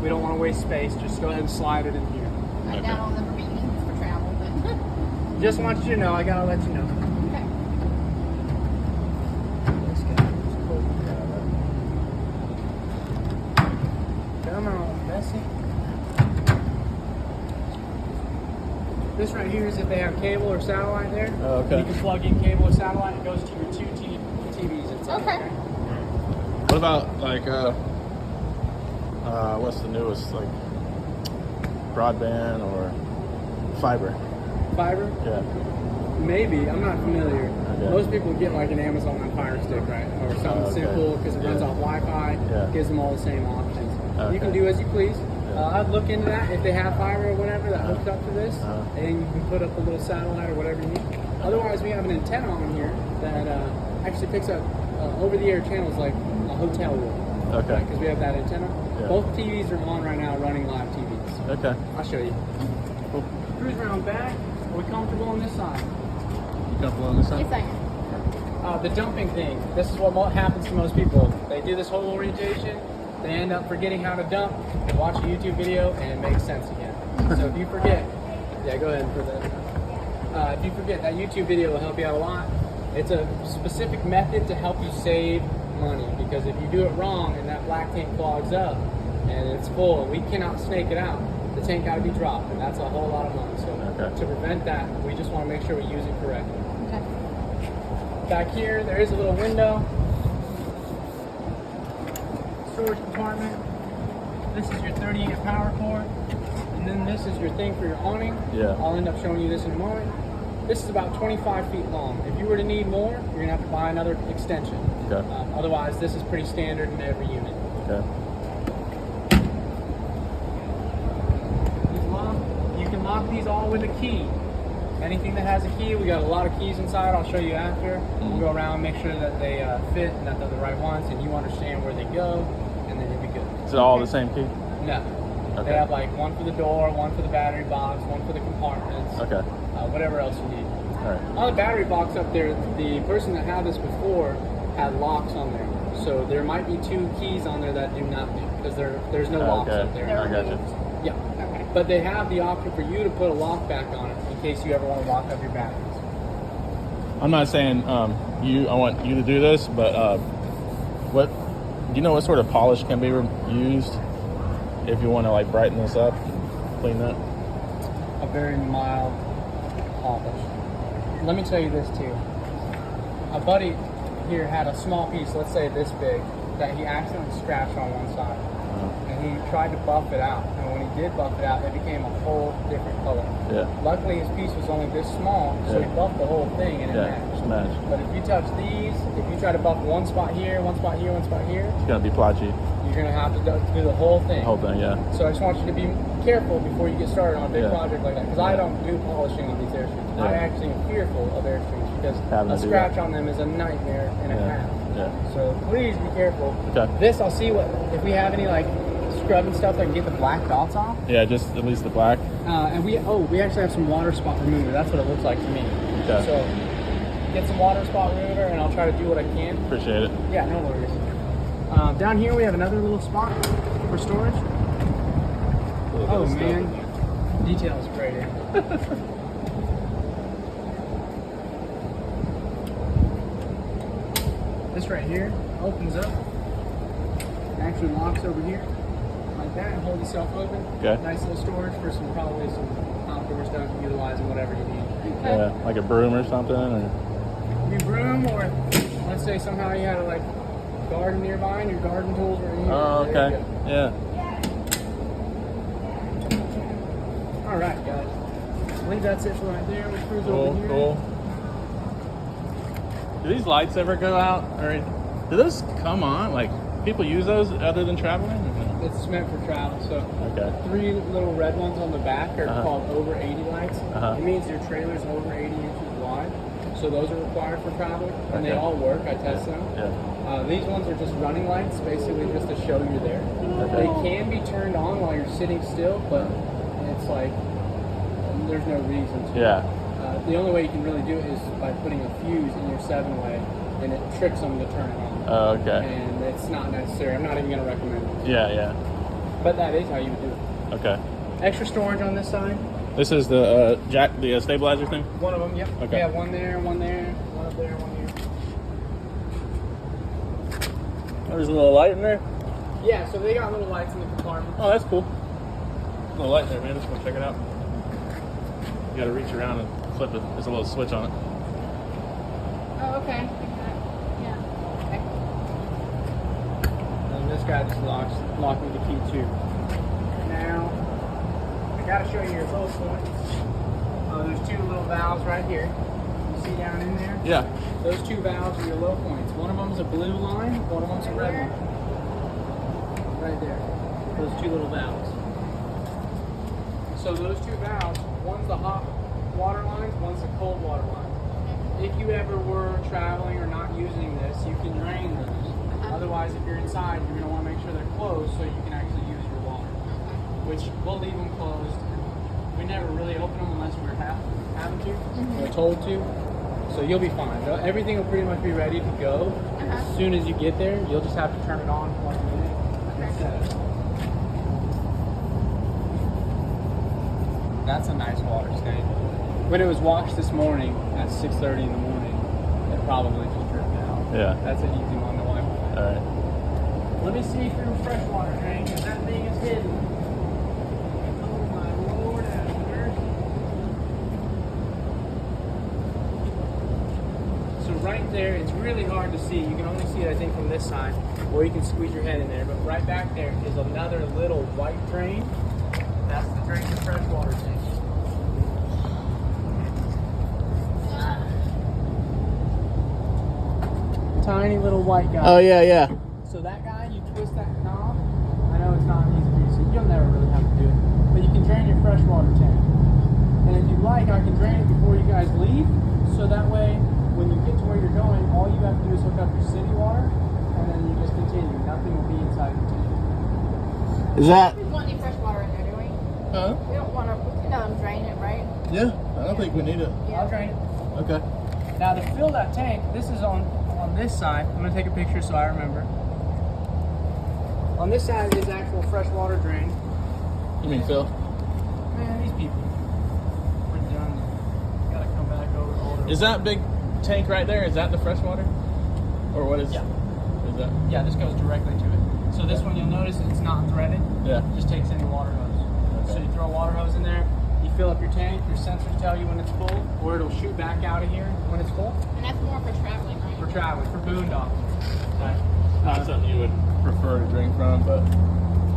We don't want to waste space. Just go ahead and slide it in here. I doubt I'll never be used for travel, but Just want you to know. I gotta let you know. okay. This guy is cool. Come on, Bessie. This right here is if they have cable or satellite there. Oh, okay. You can plug in cable or satellite. It goes to your two TVs inside. Okay. What about like what's the newest, like broadband or fiber? Fiber? Yeah. Maybe. I'm not familiar. Okay. Most people get like an Amazon Fire Stick, right? Or something okay. simple because it runs Yeah. off Wi-Fi. Yeah. Gives them all the same options. Okay. You can do as you please. Yeah. I'd look into that if they have fiber or whatever that hooks up to this, Uh-huh. and you can put up a little satellite or whatever you need. Otherwise, we have an antenna on here that actually picks up over-the-air channels like a hotel room. Okay. Because we have that antenna. Yeah. Both TVs are on right now, running live TVs. Okay. I'll show you. Cool. Cruise around back. Are we comfortable on this side? You comfortable on this side? Yes, I am. The dumping thing. This is what happens to most people. They do this whole orientation. They end up forgetting how to dump. They watch a YouTube video and it makes sense again. So if you forget, yeah, go ahead and put that. If you forget, that YouTube video will help you out a lot. It's a specific method to help you save money, because if you do it wrong and that black tank clogs up and it's full, we cannot snake it out. The tank got to be dropped, and that's a whole lot of money. So Okay. to prevent that, we just want to make sure we use it correctly. Okay. Back here, there is a little window. Storage compartment. This is your 30-amp power cord. And then this is your thing for your awning. Yeah. I'll end up showing you this in a moment. This is about 25 feet long. If you were to need more, you're going to have to buy another extension. Okay. Otherwise, this is pretty standard in every unit. Okay. These lock. You can lock these all with a key. Anything that has a key, we got a lot of keys inside. I'll show you after. We'll go around, make sure that they fit and that they're the right ones, and you understand where they go, and then you'll be good. Is it all the same key? No. Okay. They have like one for the door, one for the battery box, one for the compartments, Okay. whatever else you need. All right. On the battery box up there, the person that had this before had locks on there. So there might be two keys on there that do nothing because there's no locks Okay. up there. I got you. Yeah. Okay. But they have the option for you to put a lock back on it in case you ever want to lock up your batteries. I'm not saying I want you to do this, but what do you know? What sort of polish can be used if you want to like brighten this up, clean that? A very mild polish. Let me tell you this too. A buddy here had a small piece, let's say this big, that he accidentally scratched on one side. And he tried to buff it out. And when he did buff it out, it became a whole different color. Yeah. Luckily, his piece was only this small, so he Yeah. buffed the whole thing and it Yeah. matched. Just match. But if you touch these, if you try to buff one spot here, one spot here, one spot here, It's gonna be plotchy. you're going to have to do the whole thing. The whole thing. Yeah. So I just want you to be careful before you get started on a big Yeah. project like that, because I don't do polishing on these Airstreams. I Yeah. actually am fearful of Airstreams because Having a to do scratch that. on them is a nightmare and a Yeah. half. Yeah. So please be careful. Okay. This, I'll see what if we have any like scrubbing stuff that can get the black dots off. Yeah. Just at least the black. And we actually have some water spot remover. That's what it looks like to me. Okay. So get some water spot remover, and I'll try to do what I can. Appreciate it. Yeah, no worries. Down here we have another little spot for storage. Oh man, detail is great. Eh? This right here opens up, actually locks over here like that, and holds itself open. Okay. Nice little storage for probably some outdoor stuff, utilizing whatever you need. Yeah. Like a broom or something. Or Your broom, or let's say somehow you had a like garden nearby, and your garden tools are in here. oh, There you okay. go. Yeah. All right, guys. I believe that's it for right there. We'll cruise Cool. over here. Cool. Do these lights ever go out, or do those come on? Like people use those other than traveling? Or no? It's meant for travel. So Okay. 3 little red ones on the back are Uh-huh. called over 80 lights. Uh-huh. It means your trailer's over 80 inches wide. So those are required for travel, and they Okay. all work. I test them. Yeah. These ones are just running lights, basically just to show you're there. Okay. They can be turned on while you're sitting still, but it's like there's no reason to. Yeah. The only way you can really do it is by putting a fuse in your 7-way, and it tricks them to turn it on. Oh, okay. And it's not necessary. I'm not even going to recommend it. Yeah. Yeah. But that is how you would do it. Okay. Extra storage on this side. This is the jack, the stabilizer thing. One of them, yep. Okay. Yeah, one there, one there, one up there, one here. There's a little light in there. Yeah, so they got little lights in the compartment. Oh, that's cool. Little light there, man. Just go check it out. You got to reach around and flip it. There's a little switch on it. Oh, okay. Yeah. Okay. And this guy just locked with the key too. Now, I gotta show you your low points. There's two little valves right here. You see down in there? Yeah. Those two valves are your low points. One of them's a blue line, one of them's a red line. Right there. Those two little valves. So those two valves, one's the hot water lines, one's the cold water line. If you ever were traveling or not using this, you can drain those. Otherwise, if you're inside, you're going to want to make sure they're closed so you can actually use your water. Which we'll leave them closed. We never really open them unless we're having to. We're told to. So you'll be fine. Everything will pretty much be ready to go. As soon as you get there, you'll just have to turn it on, plug it in, and set it. That's a nice water tank. When it was washed this morning at 6:30 in the morning, it probably just dripped out. Yeah. That's an easy one to wipe away. All right. Let me see through freshwater tank, and that thing is hidden. Oh my Lord, have mercy. So right there, it's really hard to see. You can only see it, I think, from this side, or you can squeeze your head in there. But right back there is another little white drain. That's the drain to freshwater tank. Tiny little white guy. Oh yeah, yeah. So that guy, you twist that knob. I know it's not easy for you, so you'll never really have to do it. But you can drain your freshwater tank. And if you like, I can drain it before you guys leave. So that way, when you get to where you're going, all you have to do is hook up your city water, and then you just continue. Nothing will be inside your tank. Is that? We don't want any fresh water in there, do we? Huh? We don't want to, drain it, right? Yeah. I don't think we need it. I'll drain it. Okay. Now to fill that tank, this is on this side. I'm gonna take a picture so I remember. On this side is actual freshwater drain. You mean Phil? Man, these people. We're done. Gotta come back over older. Is that big tank right there? Is that the fresh water? Or what is? Yeah. Is that? Yeah, this goes directly to it. So this one you'll notice it's not threaded. Yeah. It just takes any water hose. So you throw a water hose in there. You fill up your tank. Your sensors tell you when it's full, or it'll shoot back out of here when it's full. And that's more for traveling, right? For traveling, for boondocking. Not something you would prefer to drink from, but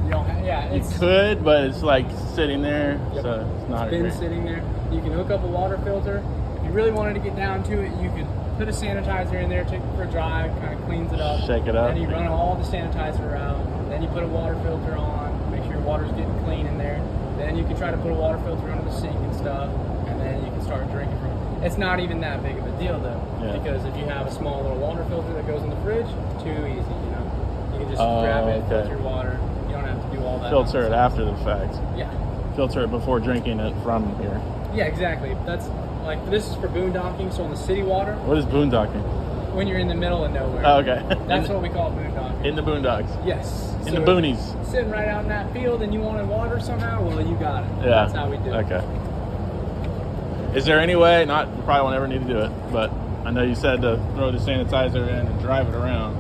You don't have, yeah, you it's could. But it's like sitting there, Yep. so it's not been great. sitting there. You can hook up a water filter. If you really wanted to get down to it, you could put a sanitizer in there, take it for a drive, kind of cleans it up. Shake it up. Then you run all the sanitizer out. Then you put a water filter on, make sure your water's getting clean in there. Then you can try to put a water filter under the sink and stuff, and then you can start drinking from it. It's not even that big of a deal though, Yeah. because if you have a small little water filter that goes in the fridge, too easy, you know. You can just grab it, okay. filter your water. You don't have to do all that. Filter it nonsense. after the fact. Yeah. Filter it before drinking it from here. Yeah, exactly. That's like this is for boondocking. So on the city water, What is boondocking? when you're in the middle of nowhere. Oh, okay. That's what we call boondocking. In the boondocks. Yes. In So the boonies. Sitting right out in that field, and you wanted water somehow. Well, you got it. Yeah. That's how we do it. Okay. Is there any way? Not you probably won't ever need to do it, but I know you said to throw the sanitizer in and drive it around.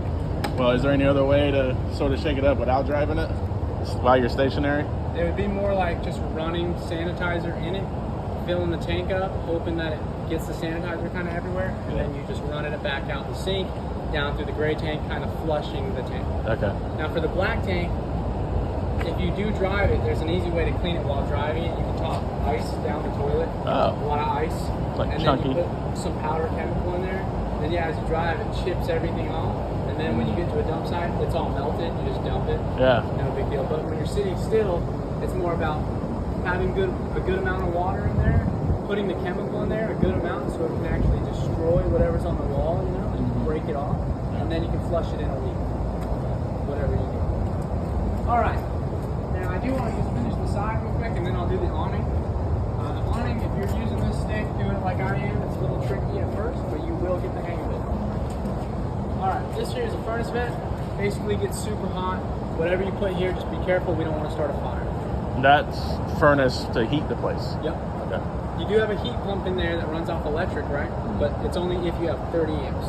Well, is there any other way to sort of shake it up without driving it while you're stationary? It would be more like just running sanitizer in it, filling the tank up, hoping that it gets the sanitizer kind of everywhere, and then you just running it back out the sink, down through the gray tank, kind of flushing the tank. Okay. Now for the black tank, if you do drive it, there's an easy way to clean it while driving it. You can top ice down the toilet, a Oh. lot of ice, Like and chunky. then you put some powder chemical in there. Then yeah, as you drive, it chips everything off, and then when you get to a dump site, it's all melted. You just dump it. Yeah. No big deal. But when you're sitting still, it's more about having a good amount of water in there, putting the chemical in there, a good amount, so it can actually destroy whatever's on the wall, you know, and break it off, and then you can flush it in a week, whatever you need. All right. Now I do want to just finish the side real quick, and then I'll do the awning. The awning, if you're using this stick, doing it like I am, it's a little tricky at first, but you will get the hang of it. All right, this here is a furnace vent. Basically gets super hot. whatever you put here, just be careful. We don't want to start a fire. That's furnace to heat the place. Yep. Okay. You do have a heat pump in there that runs off electric, right? But it's only if you have 30 amps.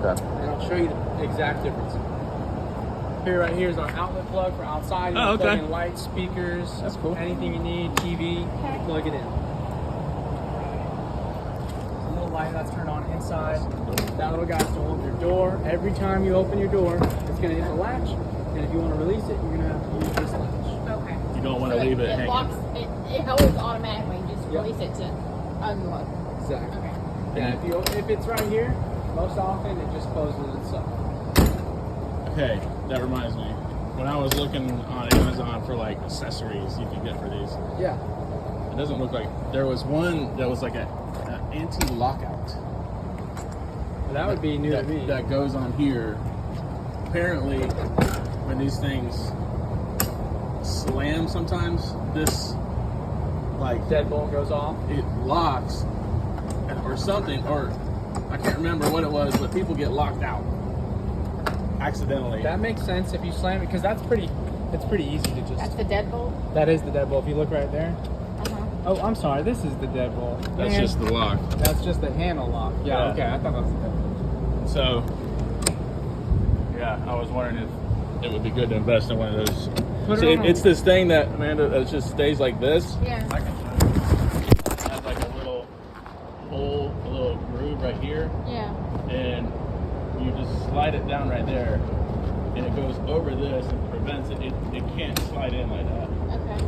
Okay. And I'll show you the exact difference. Here, right here is our outlet plug for outside. You Oh, can plug okay. in lights, speakers, That's cool. anything you need, TV, Okay. plug it in. A little light that's turned on inside. That little guy's to hold your door. Every time you open your door, it's going to hit the latch. And if you want to release it, you're going to have to use this latch. Okay. You don't want So to leave it It hanging. locks. It holds automatically. Just Yep. release it to unlock. Exactly. Okay. Yeah, if it's right here, most often it just closes itself. Okay, that reminds me. When I was looking on Amazon for like accessories you can get for these, Yeah. it doesn't look like there was one that was like an anti-lockout That would be new that, to me. that goes on here. Apparently, when these things slam, sometimes this like Deadbolt goes off. it locks or something, or I can't remember what it was, but people get locked out accidentally. That makes sense if you slam it, because it's pretty easy to That's just. the deadbolt. That is the deadbolt. If you look right there. Uh-huh. Oh, I'm sorry. This is the deadbolt. That's Man, just the lock. That's just the handle lock. Yeah. Yeah. Okay. I thought that was the deadbolt. So, yeah, I was wondering if it would be good to invest in one of those. Put it So on. it's this thing that, Amanda, that just stays like this. Yeah. I can show you. It has like a little hole, a little groove right here, Yeah. and you just slide it down right there, and it goes over this and prevents it. It can't slide in like that. Okay.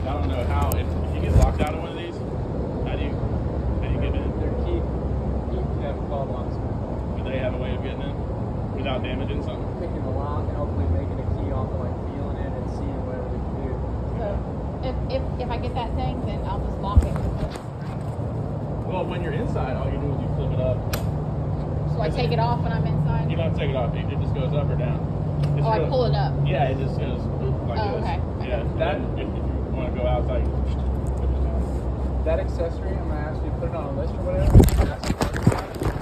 I don't know how. If you get locked out of one of these, how do you get in? Their key have 12 locks. Do they have a way of getting in without damaging something? Picking the lock and hopefully making a key off of like feeling it and seeing whatever they can do. So if I get that thing, then I'll just lock it. Well, when you're inside, all you do is you flip it up. So I take it off when I'm inside. You don't take it off. It just goes up or down. It's Oh, I really- pull it up. Yeah, it just goes like Oh, this. okay. Yeah. That- If you want to go outside, you push it down. That accessory, I'm gonna ask you to put it on a list or whatever. That's